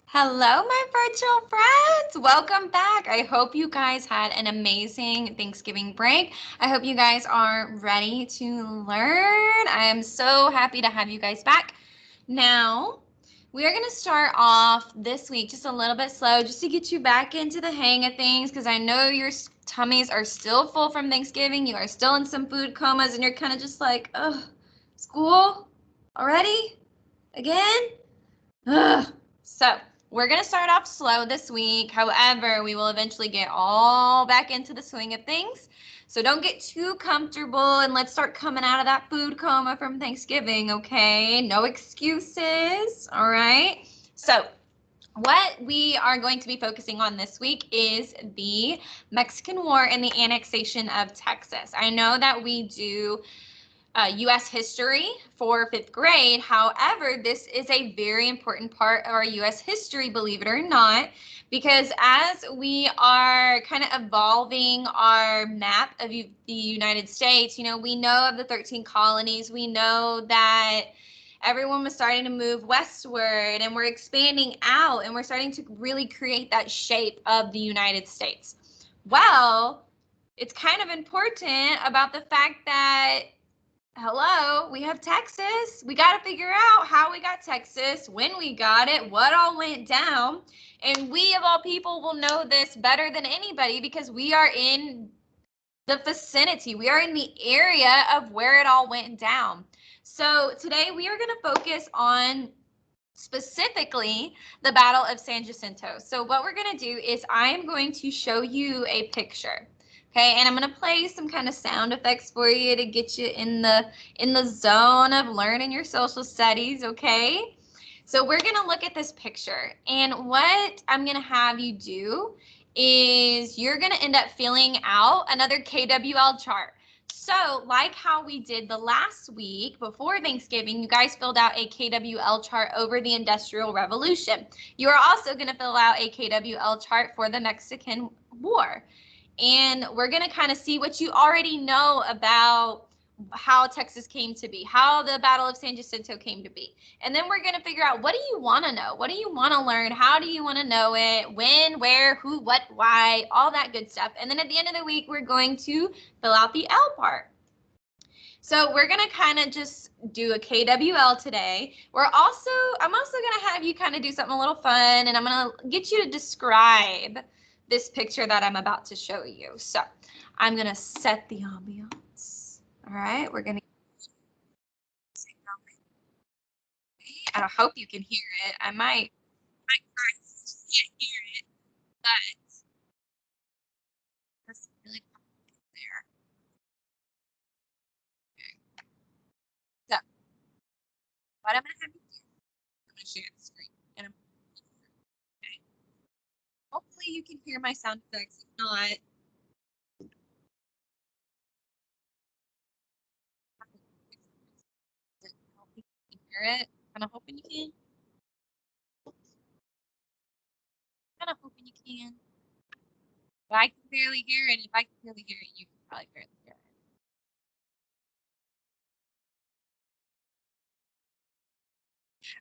Hello, my virtual friends. Welcome back. I hope you guys had an amazing Thanksgiving break. I hope you guys are ready to learn. I am so happy to have you guys back. Now, we are going to start off this week just a little bit slow, just to get you back into the hang of things, because I know your tummies are still full from Thanksgiving. You are still in some food comas, and you're kind of just like, oh, school already? Again? Ugh. So we're going to start off slow this week. However, we will eventually get all back into the swing of things. So don't get too comfortable and let's start coming out of that food coma from Thanksgiving, okay? No excuses, all right? So what we are going to be focusing on this week is the Mexican War and the annexation of Texas. I know that we do U.S. history for fifth grade. However, this is a very important part of our U.S. history, believe it or not, because as we are kind of evolving our map of the United States, we know of the 13 colonies. We know that everyone was starting to move westward and we're expanding out and we're starting to really create that shape of the United States. Well, it's kind of important about the fact that hello, we have Texas. We got to figure out how we got Texas, when we got it, what all went down. And we, of all people, will know this better than anybody because we are in the vicinity. We are in the area of where it all went down. So today we are going to focus on specifically the Battle of San Jacinto. So what we're going to do is I am going to show you a picture. Okay, and I'm going to play some kind of sound effects for you to get you in the zone of learning your social studies, okay? So we're going to look at this picture, and what I'm going to have you do is you're going to end up filling out another KWL chart. So like how we did the last week before Thanksgiving, you guys filled out a KWL chart over the Industrial Revolution. You are also going to fill out a KWL chart for the Mexican War. And we're going to kind of see what you already know about how Texas came to be, how the Battle of San Jacinto came to be. And then we're going to figure out, what do you want to know? What do you want to learn? How do you want to know it? When, where, who, what, why, all that good stuff. And then at the end of the week, we're going to fill out the L part. So we're going to kind of just do a KWL today. I'm also going to have you kind of do something a little fun, and I'm going to get you to describe this picture that I'm about to show you. So I'm going to set the ambiance. All right, we're going to, I hope you can hear it. I might can't hear it, but that's really there. Okay. So what I'm going to have you do, I'm going to share the screen, and okay. Hopefully you can hear my sound effects. If not, hear it. Kind of hoping you can. Kind of hoping you can. But I can barely hear it. If I can barely hear it, you can probably barely hear it.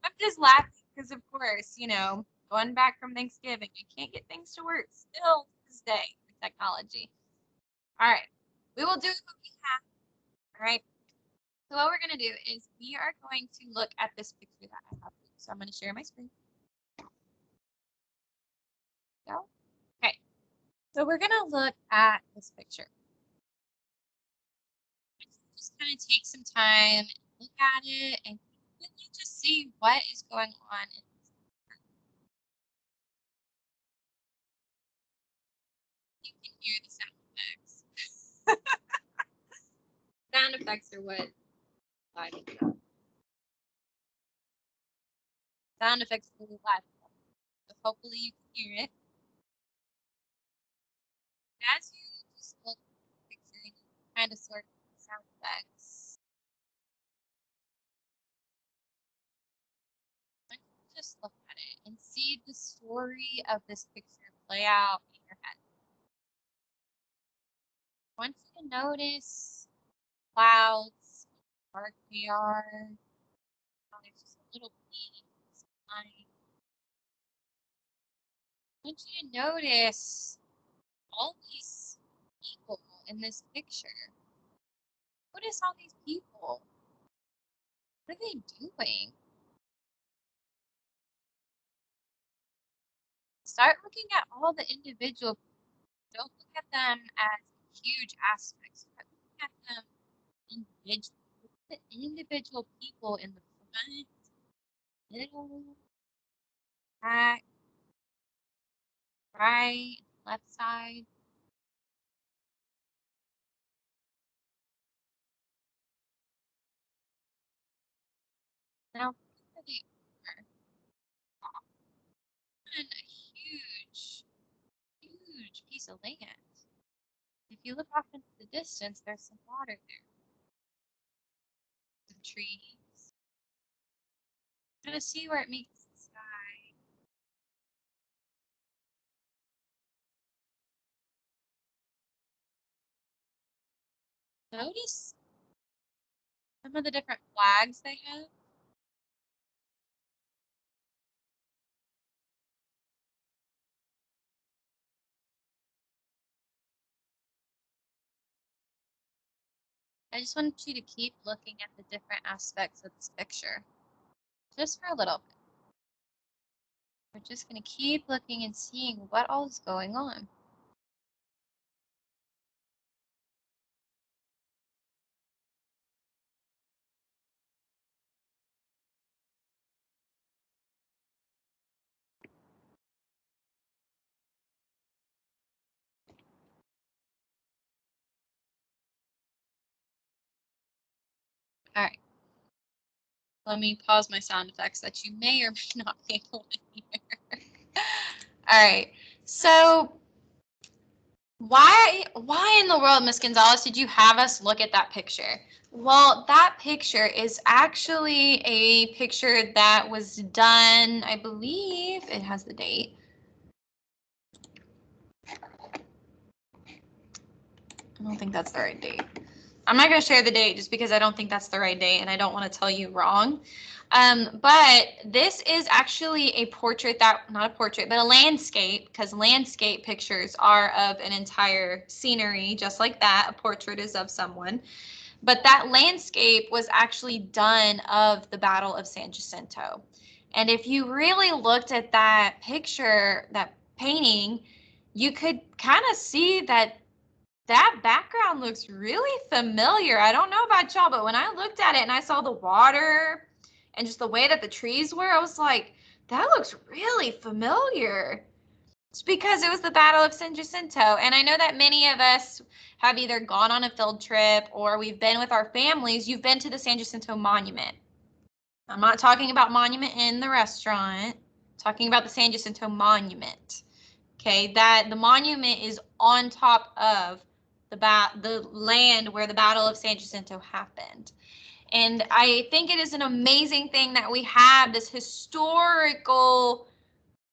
I'm just laughing because, of course, going back from Thanksgiving, I can't get things to work still to this day with technology. All right. We will do what we have. All right. So what we're going to do is we are going to look at this picture that I have. So I'm going to share my screen. Go. Okay. So we're going to look at this picture. Just kind of take some time, look at it, and really just see what is going on. You can hear the sound effects. Sound effects are what live it up. Sound effects are really live it up. So hopefully you can hear it. As you just look at the picture and kind of sort of sound effects, just look at it and see the story of this picture play out in your head. Once you notice clouds, how dark they are, how there's just a little piece of light, I want you to notice all these people in this picture. Notice all these people. What are they doing? Start looking at all the individual. Don't look at them as huge aspects. Start looking at them individually. Look at the individual people in the front, middle, back, right, left side. Now, where they are on a huge piece of land. If you look off into the distance, there's some water there, some trees. Kind of see where it meets the sky. Notice some of the different flags they have. I just want you to keep looking at the different aspects of this picture, just for a little bit. We're just going to keep looking and seeing what all is going on. All right. Let me pause my sound effects that you may or may not be able to hear. All right. So why in the world, Miss Gonzalez, did you have us look at that picture? Well, that picture is actually a picture that was done, I believe it has the date. I don't think that's the right date. I'm not going to share the date just because I don't think that's the right date and I don't want to tell you wrong. But this is actually a portrait that, not a portrait, but a landscape, because landscape pictures are of an entire scenery, just like that. A portrait is of someone. But that landscape was actually done of the Battle of San Jacinto. And if you really looked at that picture, that painting, you could kind of see that that background looks really familiar. I don't know about y'all, but when I looked at it and I saw the water and just the way that the trees were, I was like, that looks really familiar. It's because it was the Battle of San Jacinto. And I know that many of us have either gone on a field trip or we've been with our families. You've been to the San Jacinto Monument. I'm not talking about monument in the restaurant, I'm talking about the San Jacinto Monument. Okay, that the monument is on top of the land where the Battle of San Jacinto happened. And I think it is an amazing thing that we have this historical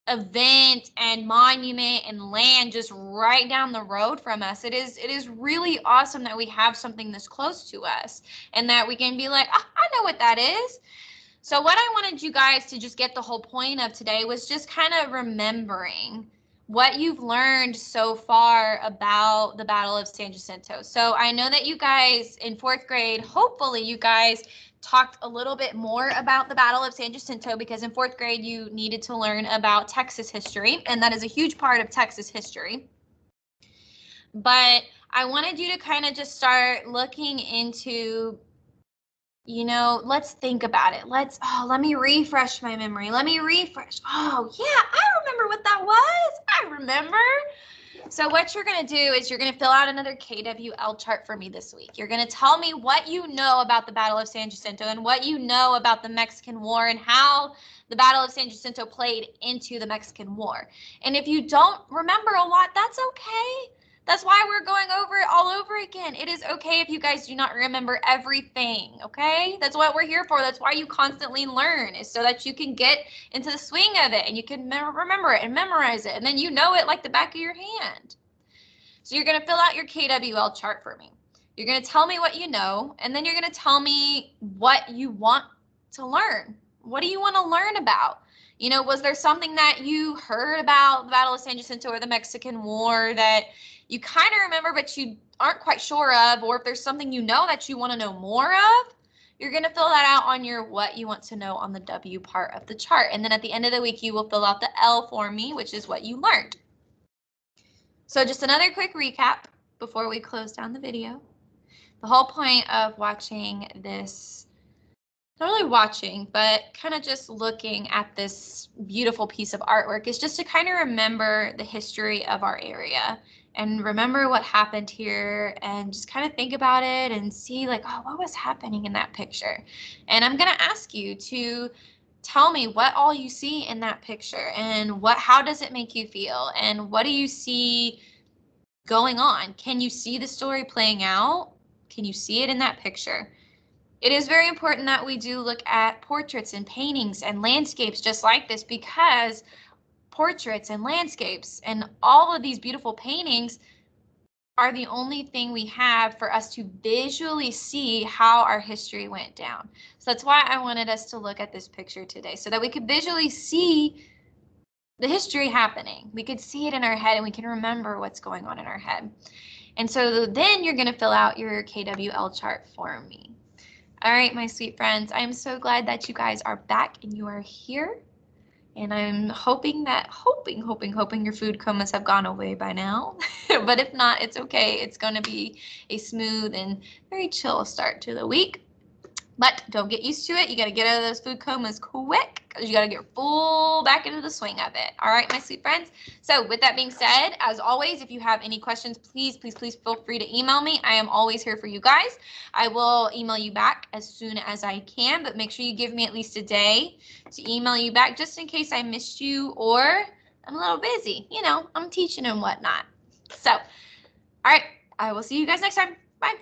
event and monument and land just right down the road from us. It is really awesome that we have something this close to us and that we can be like, oh, I know what that is. So what I wanted you guys to just get the whole point of today was just kind of remembering what you've learned so far about the Battle of San Jacinto. So I know that you guys in 4th grade, hopefully you guys talked a little bit more about the Battle of San Jacinto, because in 4th grade you needed to learn about Texas history, and that is a huge part of Texas history. But I wanted you to kind of just start looking into, you know, let's think about it. Let me refresh my memory. Let me refresh. Oh, yeah, I remember what that was. I remember. So what you're going to do is you're going to fill out another KWL chart for me this week. You're going to tell me what you know about the Battle of San Jacinto and what you know about the Mexican War and how the Battle of San Jacinto played into the Mexican War. And if you don't remember a lot, that's okay. That's why we're going over it all over again. It is okay if you guys do not remember everything, okay? That's what we're here for. That's why you constantly learn, is so that you can get into the swing of it and you can remember it and memorize it, and then you know it like the back of your hand. So you're going to fill out your KWL chart for me. You're going to tell me what you know, and then you're going to tell me what you want to learn. What do you want to learn about? You know, was there something that you heard about the Battle of San Jacinto or the Mexican War that you kind of remember, but you aren't quite sure of? Or if there's something you know that you want to know more of, you're going to fill that out on your what you want to know on the W part of the chart. And then at the end of the week, you will fill out the L for me, which is what you learned. So just another quick recap before we close down the video. The whole point of watching this, not really watching, but kind of just looking at this beautiful piece of artwork is just to kind of remember the history of our area and remember what happened here and just kind of think about it and see like, oh, what was happening in that picture? And I'm going to ask you to tell me what all you see in that picture and how does it make you feel? And what do you see going on? Can you see the story playing out? Can you see it in that picture? It is very important that we do look at portraits and paintings and landscapes just like this, because portraits and landscapes and all of these beautiful paintings are the only thing we have for us to visually see how our history went down. So that's why I wanted us to look at this picture today, so that we could visually see the history happening. We could see it in our head and we can remember what's going on in our head. And so then you're going to fill out your KWL chart for me. All right, my sweet friends, I'm so glad that you guys are back and you are here. And I'm hoping your food comas have gone away by now. But if not, it's okay. It's going to be a smooth and very chill start to the week. But don't get used to it. You got to get out of those food comas quick, because you got to get full back into the swing of it. All right, my sweet friends. So with that being said, as always, if you have any questions, please feel free to email me. I am always here for you guys. I will email you back as soon as I can, but make sure you give me at least a day to email you back, just in case I missed you or I'm a little busy. You know, I'm teaching and whatnot. So, all right, I will see you guys next time. Bye.